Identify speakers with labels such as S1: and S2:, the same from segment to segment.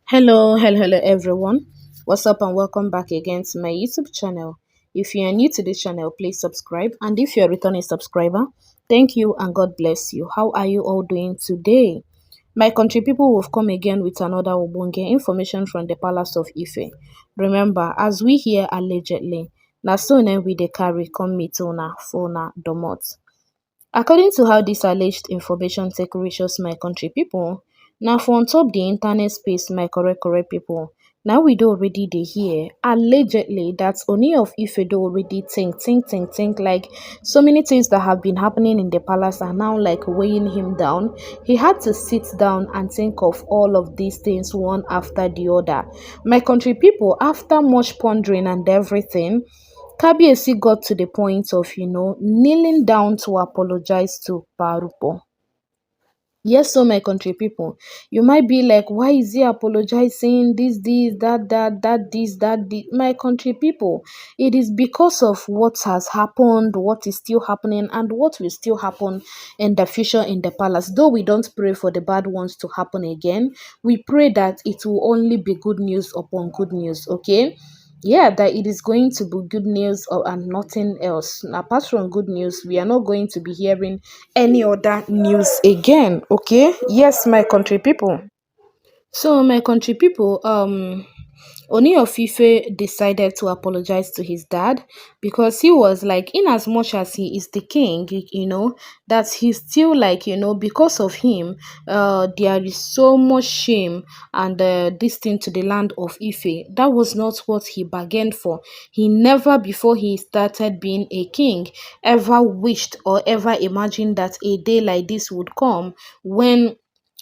S1: Hello everyone. What's up and welcome back again to my YouTube channel. If you are new to this channel, please subscribe. And if you're a returning subscriber, thank you and God bless you. How are you all doing today? My country people will come again with another Obonge information from the Palace of Ife. Remember, as we hear allegedly, na so we dey carry come meet una for una domot. According to how this alleged information take reaches my country people, now for on top the internet space my correct people, now we do already dey hear allegedly that Oni of Ife do already think like so many things that have been happening in the palace are now like weighing him down. He had to sit down and think of all of these things one after the other. My country people, after much pondering and everything, Kabiyesi got to the point of, kneeling down to apologize to Parupo. Yes, so my country people, you might be like, why is he apologizing? This. My country people, it is because of what has happened, what is still happening, and what will still happen in the future in the palace. Though we don't pray for the bad ones to happen again, we pray that it will only be good news upon good news, okay? Yeah, that it is going to be good news and nothing else. Apart from good news, we are not going to be hearing any other news again, okay? Yes, my country people. So my country people, Oni of Ife decided to apologize to his dad because he was like, in as much as he is the king, that he's still like, because of him, there is so much shame and this thing to the land of Ife. That was not what he bargained for. He never, before he started being a king, ever wished or ever imagined that a day like this would come when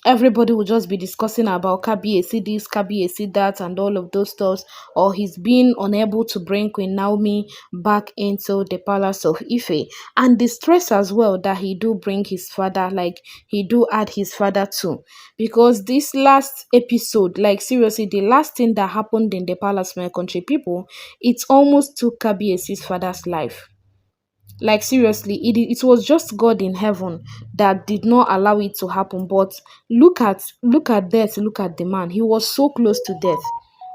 S1: everybody will just be discussing about Kabiyesi this, Kabiyesi that, and all of those stuff, or he's been unable to bring Queen Naomi back into the palace of Ife, and the stress as well that he do bring his father, like he do add his father too, because this last episode, like seriously, the last thing that happened in the palace, my country people, it almost took Kabiyesi's father's life. Like seriously, it was just God in heaven that did not allow it to happen. But look at death, look at the man. He was so close to death.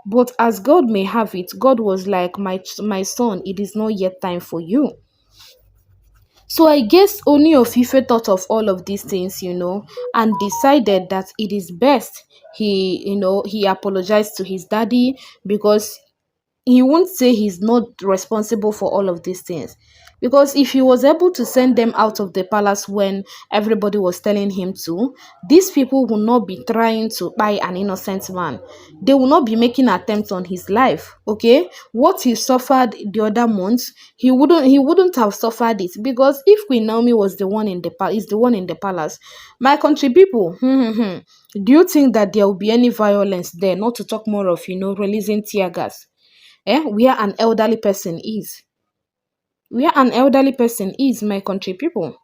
S1: But as God may have it, God was like, my son, it is not yet time for you. So I guess Oni of Ife thought of all of these things, and decided that it is best he apologized to his daddy, because he won't say he's not responsible for all of these things, because if he was able to send them out of the palace when everybody was telling him to, these people will not be trying to buy an innocent man. They will not be making attempts on his life. Okay, what he suffered the other months, he wouldn't have suffered it, because if Queen Naomi was the one in the is the one in the palace, my country people, do you think that there will be any violence there? Not to talk more of releasing tear gas. Where an elderly person is. Where an elderly person is, my country people.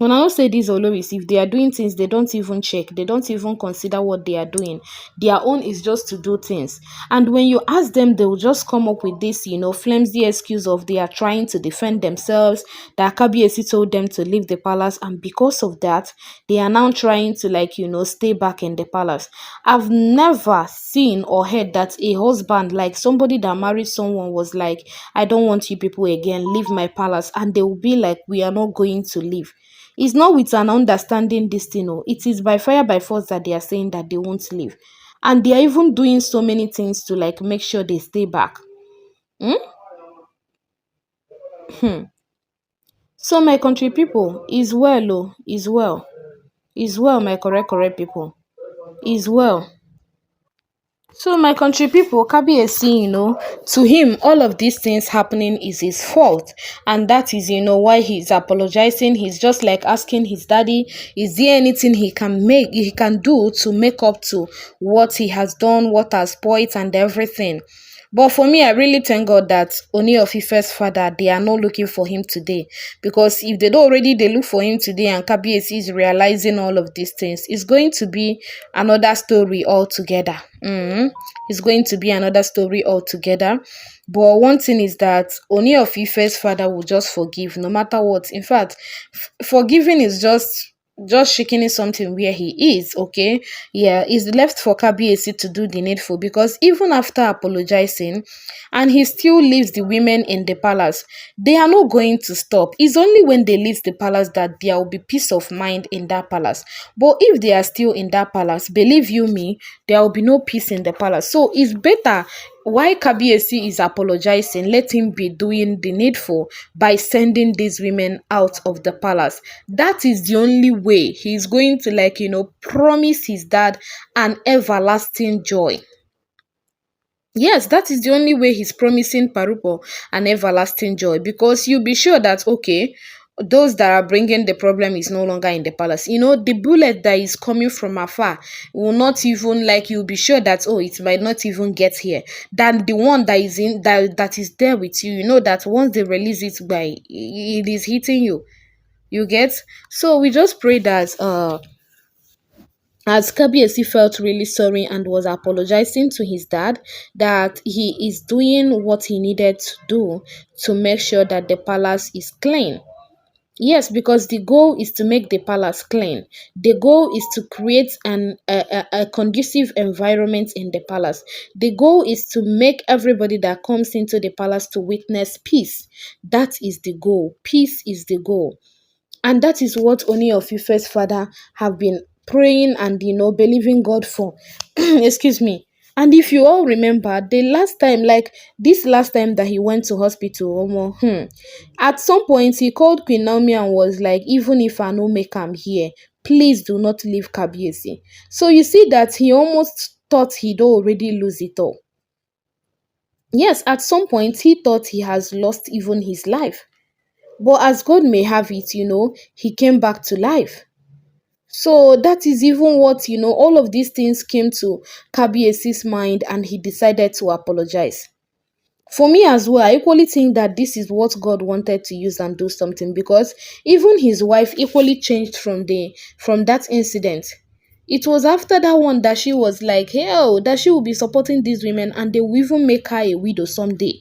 S1: When I don't say these oloris, if they are doing things, they don't even check. They don't even consider what they are doing. Their own is just to do things. And when you ask them, they will just come up with this, flimsy excuse of they are trying to defend themselves, that Kabiyesi told them to leave the palace. And because of that, they are now trying to, stay back in the palace. I've never seen or heard that a husband, like somebody that married someone, was like, I don't want you people again, leave my palace. And they will be like, we are not going to leave. It's not with an understanding this thing. Oh. It is by fire by force that they are saying that they won't leave. And they are even doing so many things to make sure they stay back. So my country people, is well, oh, is well. Is well, my correct people. Is well. So my country people, Kabiyesi, to him, all of these things happening is his fault. And that is, why he's apologizing. He's just like asking his daddy, is there anything he can do to make up to what he has done, what has spoiled and everything. But for me, I really thank God that Oni of Ife's father, they are not looking for him today. Because if they don't already, they look for him today and Kabiyesi is realizing all of these things, it's going to be another story altogether. It's going to be another story altogether. But one thing is that Oni of Ife's father will just forgive no matter what. In fact, forgiving is just just shaking something where he is, okay? Yeah, it's left for Kabiesi to do the needful, because even after apologizing and he still leaves the women in the palace, they are not going to stop. It's only when they leave the palace that there will be peace of mind in that palace. But if they are still in that palace, believe you me, there will be no peace in the palace. So it's better, why Kabiesi is apologizing, let him be doing the needful by sending these women out of the palace. That is the only way he's going to, like, promise his dad an everlasting joy. Yes, that is the only way he's promising Parupo an everlasting joy, because you'll be sure that, okay, those that are bringing the problem is no longer in the palace. The bullet that is coming from afar will not even, like, you'll be sure that, oh, it might not even get here. Than the one that is that is there with you. You know that once they release it, by it is hitting you. You get? So we just pray that as Kabiesi felt really sorry and was apologizing to his dad, that he is doing what he needed to do to make sure that the palace is clean. Yes, because the goal is to make the palace clean. The goal is to create a conducive environment in the palace. The goal is to make everybody that comes into the palace to witness peace. That is the goal. Peace is the goal. And that is what Oni of Ife's father have been praying and, believing God for. Excuse me. And if you all remember, the last time, like this last time that he went to hospital, at some point he called Queen Naomi and was like, even if I no make am here, please do not leave Kabiesi. So you see that he almost thought he'd already lose it all. Yes, at some point he thought he has lost even his life. But as God may have it, he came back to life. So that is even what, all of these things came to Kabiesi's mind, and he decided to apologize. For me as well, I equally think that this is what God wanted to use and do something, because even his wife equally changed from that incident. It was after that one that she was like, hell, that she will be supporting these women and they will even make her a widow someday.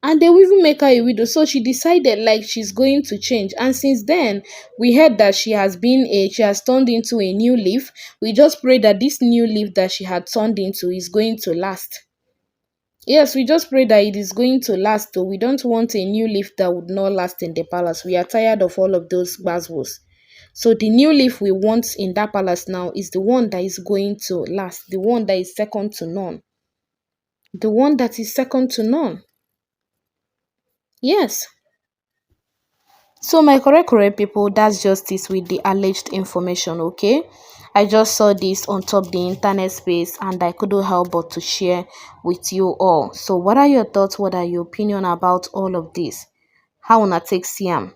S1: And they will even make her a widow. So she decided, like, she's going to change. And since then, we heard that she has turned into a new leaf. We just pray that this new leaf that she had turned into is going to last. Yes, we just pray that it is going to last, though. We don't want a new leaf that would not last in the palace. We are tired of all of those buzzwords. So the new leaf we want in that palace now is the one that is going to last, the one that is second to none. The one that is second to none. Yes. So my correct people, that's just this with the alleged information, okay? I just saw this on top the internet space and I couldn't help but to share with you all. So what are your thoughts? What are your opinion about all of this? How una take see am?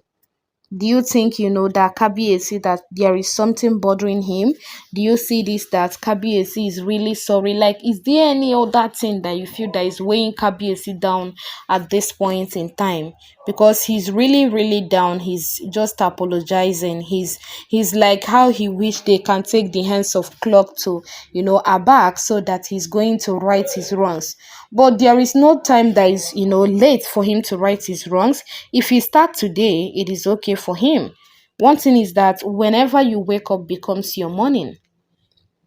S1: Do you think, that Kabiyesi, that there is something bothering him? Do you see this, that Kabiyesi is really sorry? Like, is there any other thing that you feel that is weighing Kabiyesi down at this point in time? Because he's really, really down. He's just apologizing. He's like how he wish they can take the hands of clock to, aback, so that he's going to right his wrongs. But there is no time that is, late for him to right his wrongs. If he start today, it is okay for him. One thing is that whenever you wake up becomes your morning.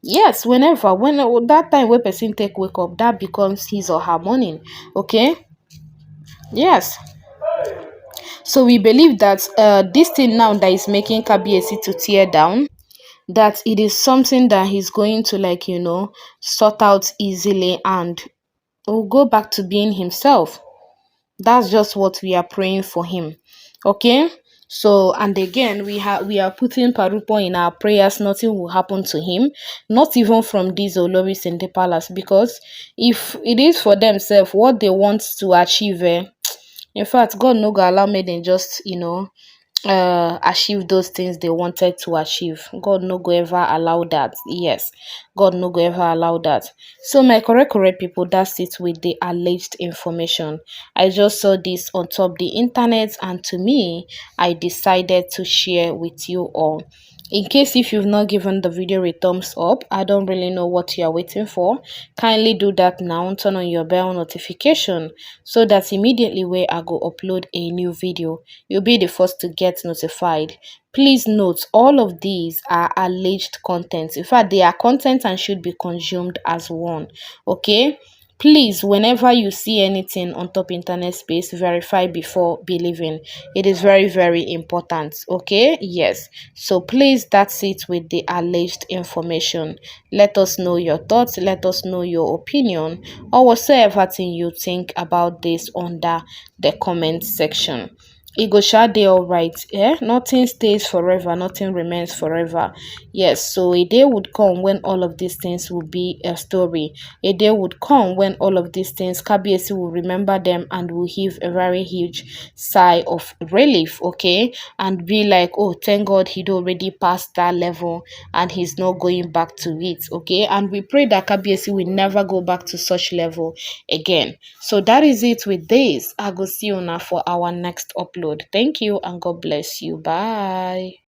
S1: Yes, when that time when person take wake up, that becomes his or her morning. Okay? Yes. So we believe that this thing now that is making Kabiyesi to tear down, that it is something that he's going to, like, sort out easily and will go back to being himself. That's just what we are praying for him. Okay? So, and again, we are putting Parupo in our prayers. Nothing will happen to him, not even from these Oloris in the palace, because if it is for themselves what they want to achieve, in fact, God no go allow me then just, achieve those things they wanted to achieve. God no go ever allow that. Yes, God no go ever allow that. So my correct people, that's it with the alleged information. I just saw this on top the internet, and to me, I decided to share with you all. In case if you've not given the video a thumbs up, I don't really know what you are waiting for. Kindly do that now. Turn on your bell notification so that immediately when I go upload a new video, you'll be the first to get notified. Please note, all of these are alleged content. In fact, they are content and should be consumed as one. Okay? Please, whenever you see anything on top internet space, verify before believing. It is very, very important. Okay? Yes. So please, that's it with the alleged information. Let us know your thoughts. Let us know your opinion or whatsoever thing you think about this under the comment section. It go sha dey alright. Nothing stays forever, nothing remains forever. Yes, so a day would come when all of these things will be a story. A day would come when all of these things, KBSC will remember them and will heave a very huge sigh of relief, okay, and be like, oh, thank God he'd already passed that level and he's not going back to it, okay. And we pray that KBSC will never go back to such level again. So that is it with this. I go see you now for our next upload. Thank you and God bless you. Bye.